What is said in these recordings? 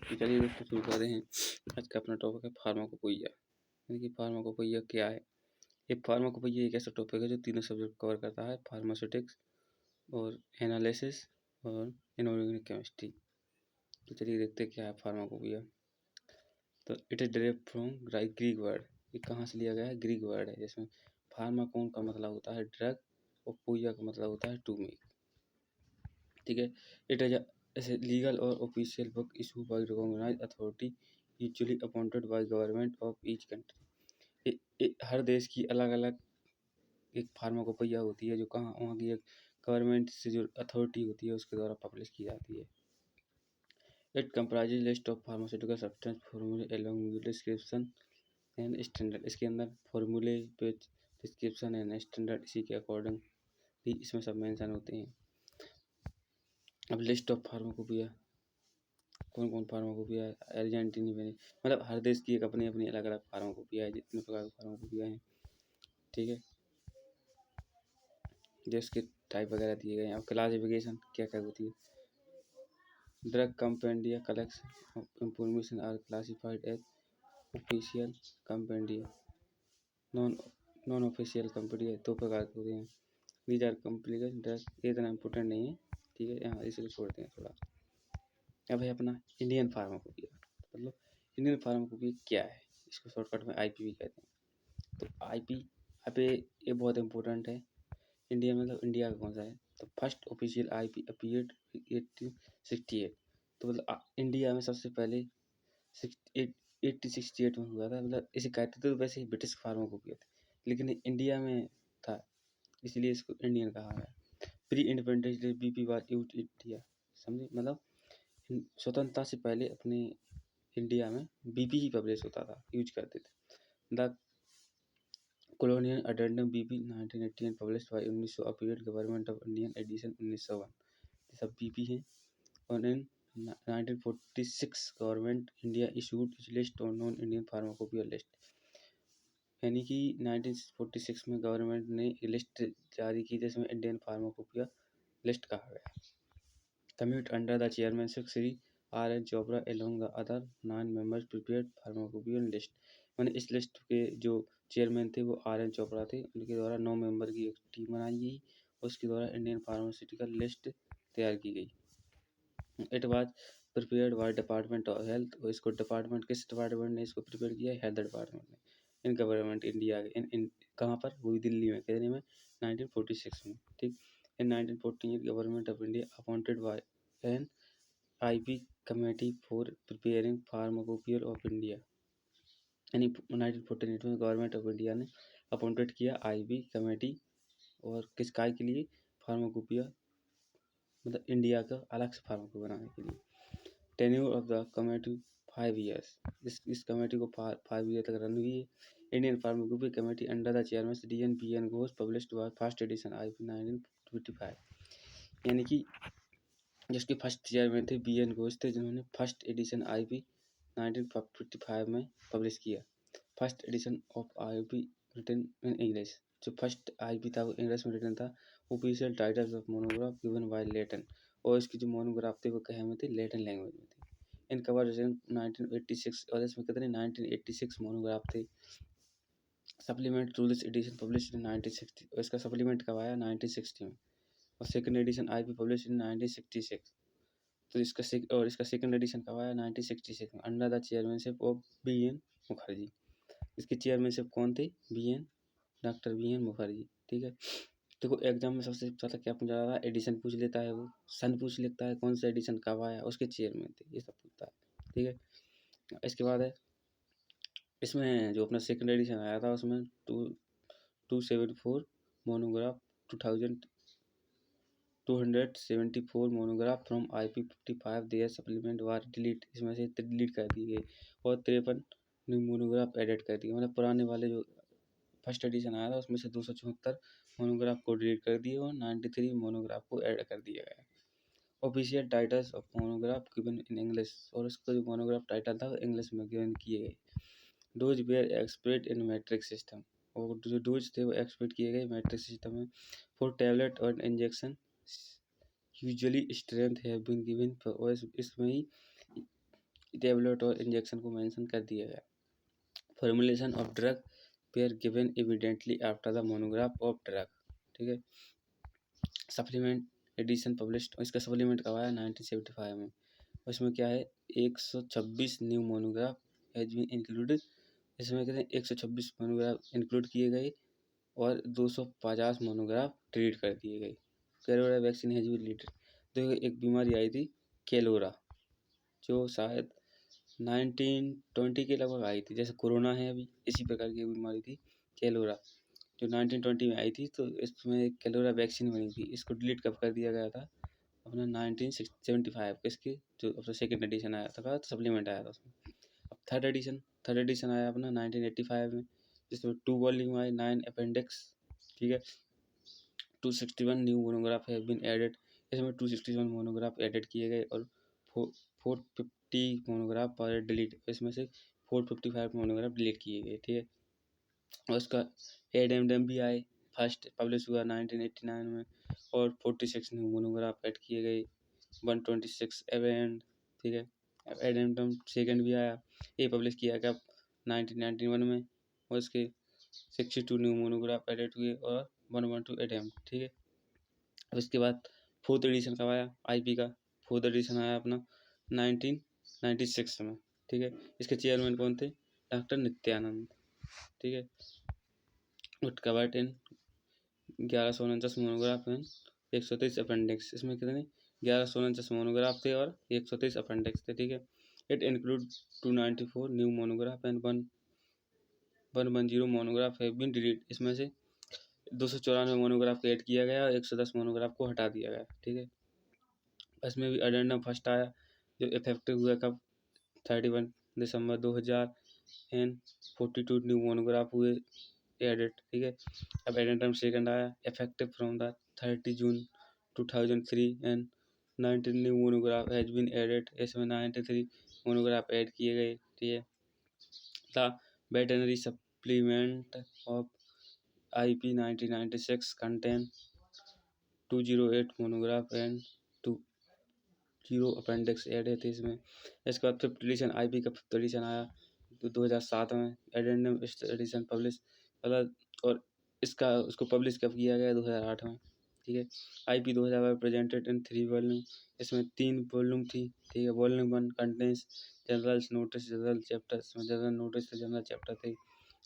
तो चलिए दोस्तों शुरू करते हैं। आज का अपना टॉपिक है फार्माकोपोइया। यानी कि फार्माकोपोइया क्या है? ये फार्माकोपोइया एक ऐसा टॉपिक है जो तीनों सब्जेक्ट कवर करता है, फार्मास्यूटिक्स और एनालिसिस और इनऑर्गेनिक केमिस्ट्री। तो चलिए देखते हैं क्या है फार्माकोपोइया। तो it is derived from Greek word. ये कहाँ से लिया गया है? ग्रीक वर्ड है, जिसमें फार्माकोन का मतलब होता है ड्रग और पोइया का मतलब होता है टू मेक। ठीक है। इट इज ऐसे लीगल और official book issue by recognised authority usually appointed by government of each country. हर देश की अलग अलग एक फार्माकोपोइया होती है, जो कहाँ वहाँ की एक गवर्नमेंट से जो अथॉरिटी होती है उसके द्वारा पब्लिश की जाती है। It comprises list of pharmaceutical substance formulae along with description and standard. इसके अंदर फॉर्मूले पे डिस्क्रिप्शन एंड स्टैंडर्ड इसी के अकॉर्डिंग भी इसमें सब मेंशन होते हैं। अब लिस्ट ऑफ फार्माकोपोइया, कौन कौन फार्माकोपोइया है? अर्जेंटीनी में, मतलब हर देश की एक अपनी अपनी अलग अलग फार्माकोपोइया है, जितने प्रकार के फार्माकोपोइया हैं। ठीक है, जो इसके टाइप वगैरह दिए गए हैं। अब क्लासिफिकेशन क्या क्या होती है? Drug compendia collection of information are classified as official compendia, non official compendia. दो प्रकार के होते हैं। दीज आर कॉम्प्लिकेटेड ड्रग, ये इतना इम्पोर्टेंट नहीं है। ठीक है, यहाँ इसे छोड़ते हैं थोड़ा। अब है अपना इंडियन फार्माकोपोइया। मतलब इंडियन फार्माकोपोइया क्या है? इसको शॉर्टकट में आईपी भी कहते हैं। तो आईपी ये बहुत इंपॉर्टेंट है। इंडिया मतलब इंडिया का कौन सा है? तो फर्स्ट ऑफिशियल आईपी अपीयर्ड 1868। तो मतलब इंडिया में सबसे पहले 1868 में हुआ था। मतलब इसे कहते थे तो वैसे ही ब्रिटिश फार्माकोपोइया थे, लेकिन इंडिया में था, इसलिए इसको इंडियन कहा गया। Pre independence day BP was used in India. समझे? मतलब स्वतंत्रता से पहले अपने इंडिया में बीपी ही पब्लिश होता था, यूज करते थे। The colonial addendum BP 1918 published by 1900 appeared government of Indian edition 1901। ये सब बीपी हैं। और in 1946 government India issued list on non Indian pharmacopoeia list. यानी कि 1946 में गवर्नमेंट ने लिस्ट जारी की जिसमें इंडियन फार्माकोपोइया लिस्ट कहा गया। Committee under the chairmanship Shri R.N. Chopra along the other 9 members prepared pharmacopoeia list. मैंने इस लिस्ट के जो चेयरमैन थे वो R.N. चोपड़ा थे। उनके द्वारा 9 मेंबर की एक टीम बनाई गई, उसके द्वारा इंडियन फार्मास्यूटिकल लिस्ट तैयार की गई। It was prepared by department of health. और इसको किस डिपार्टमेंट ने इसको प्रिपेयर किया? हेल्थ डिपार्टमेंट ने, इन गवर्नमेंट इंडिया के इन कहाँ पर? वो भी दिल्ली में, कितने में? 1946 में। ठीक। In 1948 government of India appointed by an IP committee for preparing pharmacopoeia of India. यानी 1948 में गवर्नमेंट ऑफ इंडिया ने अपॉइंटेड किया आईपी कमेटी, और किस काय के लिए? फार्माकोपोइया, मतलब इंडिया का अलग से फार्माकोपोइया बनाने के लिए। Tenure of the committee 5 years। इस कमेटी को 5 ईयर तक रन हुई है। Indian pharmacopoeia committee under the chairman D N B N Ghosh published by first edition IP 1955। यानी कि जिसके फर्स्ट चेयरमैन थे बी एन घोष थे, जिन्होंने फर्स्ट एडिशन आईपी 1955 में पब्लिश किया। First edition of IP written in English. जो फर्स्ट आईपी था वो इंग्लिश में रिटन था। Official titles of monograph given by Latin. और इसकी जो मोनोग्राफ थे वो कहे में थे? लेटिन लैंग्वेज में थे। इन कवर 1986, और इसमें कितने? 1986 मोनोग्राफ थे। Supplement to this edition publish in 1960। और इसका सप्लीमेंट कब आया? 1960 में। और second edition IP publish in 1966। तो इसका सेकंड एडिशन कब आया? 1966 में, under the chairmanship of B N Mukherjee. इसकी चेयरमैनशिप कौन थे? Doctor B N Mukherjee. ठीक है। देखो एग्जाम में सबसे ज़्यादा क्या पूछा जाता है? एडिशन पूछ लेता है, वो सन पूछ लेता है, कौन सा एडिशन कब आया, उसके चेयरमैन थे, ये सब पूछता है। ठीक है। इसके बाद है इसमें जो अपना सेकंड एडिशन आया था उसमें 274 monograph 274 monograph from IP 55 there supplement were delete. इसमें से डिलीट कर दी गई और 53 न्यू मोनोग्राफ एडिट कर दिए। मतलब पुराने वाले जो फर्स्ट एडिशन आया था उसमें से 274 मोनोग्राफ को डिलीट कर दिए और 93 मोनोग्राफ को ऐड कर दिया गया। Official titles of monograph given in English. और उसका जो मोनोग्राफ टाइटल था वो इंग्लिश में गिवन किए गए। Dose were expressed in metric system. और जो डोज थे वो एक्सप्रेड किए गए मैट्रिक सिस्टम में। फॉर टैबलेट और injection usually strength have been given. और इसमें ही टेबलेट और इंजेक्शन को मेंशन कर दिया गया। Formulation of drug were given immediately after the monograph of drug. ठीक है। सप्लीमेंट एडिशन पब्लिश्ड, इसका सप्लीमेंट कब आया 1975 में। उसमें क्या है 126 new monograph has been included. इसमें कहते हैं 126 मोनोग्राफ इंक्लूड किए गए और 250 मोनोग्राफ डिलीट कर दिए गए। कैलोरा वैक्सीन हैज बीन डिलीटेड। देखो एक बीमारी आई थी कैलोरा, जो शायद 1920 के लगभग आई थी, जैसे कोरोना है अभी इसी प्रकार की बीमारी थी कैलोरा, जो 1920 में आई थी। तो इसमें कैलोरा वैक्सीन बनी थी, इसको डिलीट कब कर दिया गया था अपना 1975। इसके जो अपना सेकेंड एडिशन आया था तो सप्लीमेंट आया था उसमें। अब थर्ड एडिशन आया अपना 1985 में, जिसमें 2 वॉल्यूम आए, 9 अपेंडिक्स। ठीक है। 261 new monograph have been added. इसमें 261 मोनोग्राफ एडेड किए गए और 450 मोनोग्राफ पर डिलीट, इसमें से 455 मोनोग्राफ डिलीट किए गए। ठीक है। और उसका एडेंडम भी आए, फर्स्ट पब्लिश हुआ 1989 में और 46 न्यू मोनोग्राफ ऐड किए गए, 126 एवेंड। ठीक है। अब एडेंडम सेकेंड भी आया, ये पब्लिश किया गया 1991 में और इसके 62 न्यू मोनोग्राफ एडेड हुए और 112 एडेम। ठीक है। अब इसके बाद फोर्थ एडिशन कब आया आईपी का, फोर्थ एडिशन आया अपना 1996 में। ठीक है। इसके चेयरमैन कौन थे, डॉक्टर नित्यानंद। ठीक है। It covered in 1149 monograph and 123 appendix. इसमें कितने 1149 मोनोग्राफ थे और 123 अपेंडिक्स थे। ठीक है। It include 294 new monograph and 110 monograph have been delete. इसमें से 294 मोनोग्राफ को ऐड किया गया और 110 मोनोग्राफ को हटा दिया गया। ठीक है। इसमें भी अडेंडम फर्स्ट आया, जो इफेक्टिव हुआ कब 31 दिसंबर 2000 एंड 42 न्यू मोनोग्राफ हुए एडेड। ठीक है। अब एडेंडम सेकंड आया, effective from the 30 June 2003 and 19 new monograph has been added. इसमें 93 मोनोग्राफ ऐड किए गए। ठीक है। The veterinary supplement of IP 1996 contain 208 monograph and 20 appendix add थे इसमें। इसके बाद फिफ्थ एडिशन आईपी का फिफ्थ एडिशन आया 2007 में, एडेंडम एडिशन पब्लिश मतलब, और इसका उसको पब्लिश कब किया गया 2008 में। ठीक है। IP 2000 presented in 3 volume. इसमें 3 वॉल्यूम थी। ठीक है। Volume 1 contains general notice, general chapter, इसमें जनरल नोटिस थे, जनरल चैप्टर थे।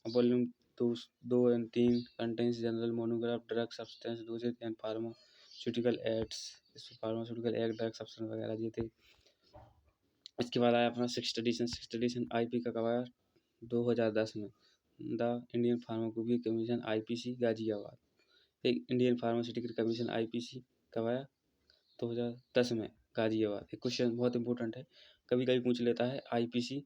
Volume 2 and 3 contains general monograph, drug substance, dosages and pharmaceutical aids. इसमें फार्मास्यूटिकल एड, ड्रग सब्सटेंस वगैरह ये थे। इसके बाद आया अपना sixth edition. Sixth edition IP का कब आया 2010 में, the Indian pharmacopoeia commission IPC Ghaziabad. एक इंडियन फार्मास्यूटिकल कमीशन IPC कब आया 2010 में गाजियाबाद। एक क्वेश्चन बहुत इंपॉर्टेंट है, कभी कभी पूछ लेता है IPC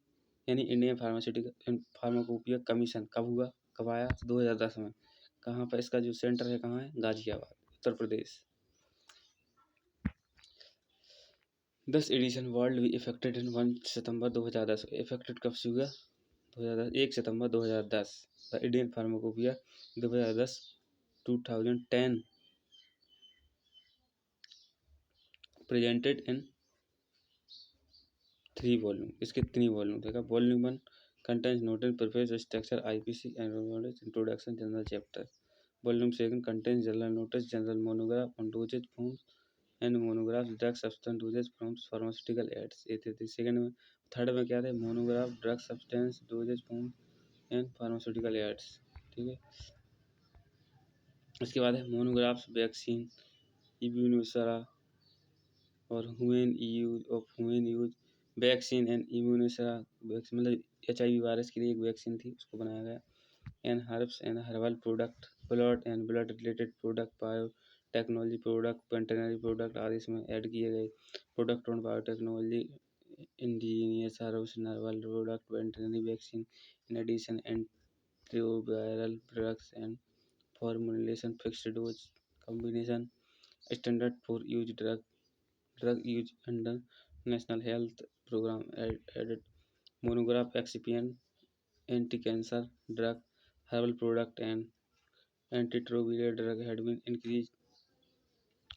यानी इंडियन फार्मास्यूटिकल फार्माकोपिया कमीशन कब हुआ, कब आया 2010 में। कहाँ पर इसका जो सेंटर है कहाँ है, गाजियाबाद, उत्तर प्रदेश। 10 एडिशन वर्ल्ड भी इफेक्टेड इन 1 सितंबर 2010। इफेक्टेड कब से हुआ 2010, 1 सितंबर 2010। The Indian pharmacopoeia 2010 2010 presented in 3 volume. इसके 3 वॉल्यूम देखा। Volume 1 contains noted preface structure IPC and introduction general chapter. Volume 2 contains general notice, general monograph on dosages forms and monograph, drug substance, doses forms, pharmaceutical aids. ये थे second में। Third में क्या थे, monograph, drug substance, doses forms and pharmaceutical aids. ठीक है। उसके बाद है मोनोग्राफ्स, वैक्सीन, इम्यूनोसेरा और human use vaccine and immunosera. Vaccine मतलब HIV वायरस के लिए एक वैक्सीन थी, उसको बनाया गया। And herbs and herbal product, blood and blood related product, biotechnology product, veterinary product आदि इसमें ऐड किए गए। Product on biotechnology, indigenous herbs, herbal product, veterinary vaccine, in edition antiviral drugs and formulation, fixed dose combination, standard for use, drug use under national health program, added monograph, excipient, anti-cancer drug, herbal product and antiretroviral drug had been increased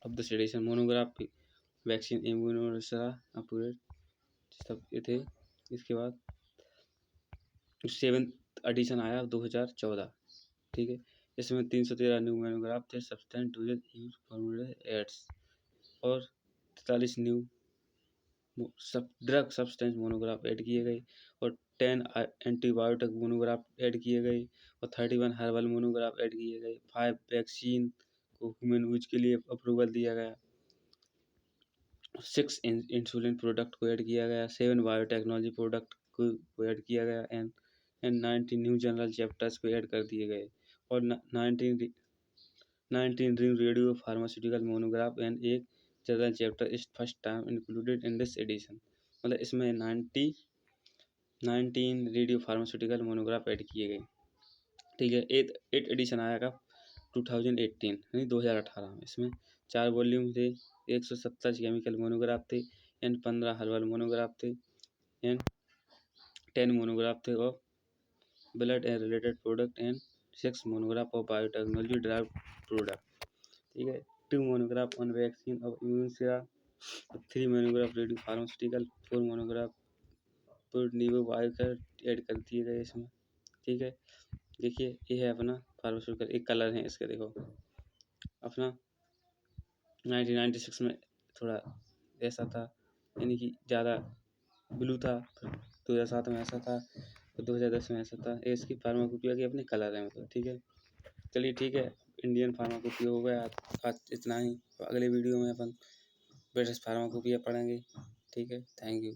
of the sedation, monograph, vaccine, immunosera, upgrade सब ये थे इसके बाद 7th addition आया 2014, ठीक है। इसमें 313 new monograph थे, सब्सटेंस डोजेज यूज फॉर्मूले एड्स, और 43 new drug substance monograph add किए गए, और 10 एंटीबायोटिक मोनोग्राफ ऐड किए गए, और 31 हर्बल मोनोग्राफ ऐड किए गए। 5 वैक्सीन को ह्यूमन यूज के लिए अप्रूवल दिया गया। 6 इंसुलिन प्रोडक्ट को ऐड किया गया। 7 बायोटेक्नोलॉजी प्रोडक्ट को ऐड किया गया, एंड 19 न्यू जनरल चैप्टर्स को ऐड कर दिए गए, और 19 new radio pharmaceutical monograph and एक general chapter is first time included in this edition. मतलब इसमें 19 रेडियो फार्मास्यूटिकल मोनोग्राफ ऐड किए गए, ठीक है। 8 एडिशन आएगा 2018 यानी 2018 में। इसमें 4 वॉल्यूम थे, 170 केमिकल मोनोग्राफ थे, एंड 15 हर्बल मोनोग्राफ थे, एंड 10 मोनोग्राफ थे of blood and related product, and 6 monograph of biotechnology drive product, ठीक है। 2 monograph on vaccine of immune sera, 3 monograph radio pharmaceutical, 4 monograph पर नीवो बायोकर ऐड कर दिए गए इसमें, ठीक है। देखिए ये है अपना फार्मास्यूटिकल, एक कलर है इसके, देखो अपना 1996 में थोड़ा ऐसा था, यानी कि ज़्यादा ब्लू था, 2007 में ऐसा था, 2010 में ऐसा था। ये इसकी फार्माकोपिया के अपने कलर हैं, मतलब, ठीक है। चलिए ठीक है, इंडियन फार्माकोपिया हो गया आज इतना ही। अगले वीडियो में अपन ब्रिटिश फार्माकोपिया पढ़ेंगे, ठीक है। Thank you.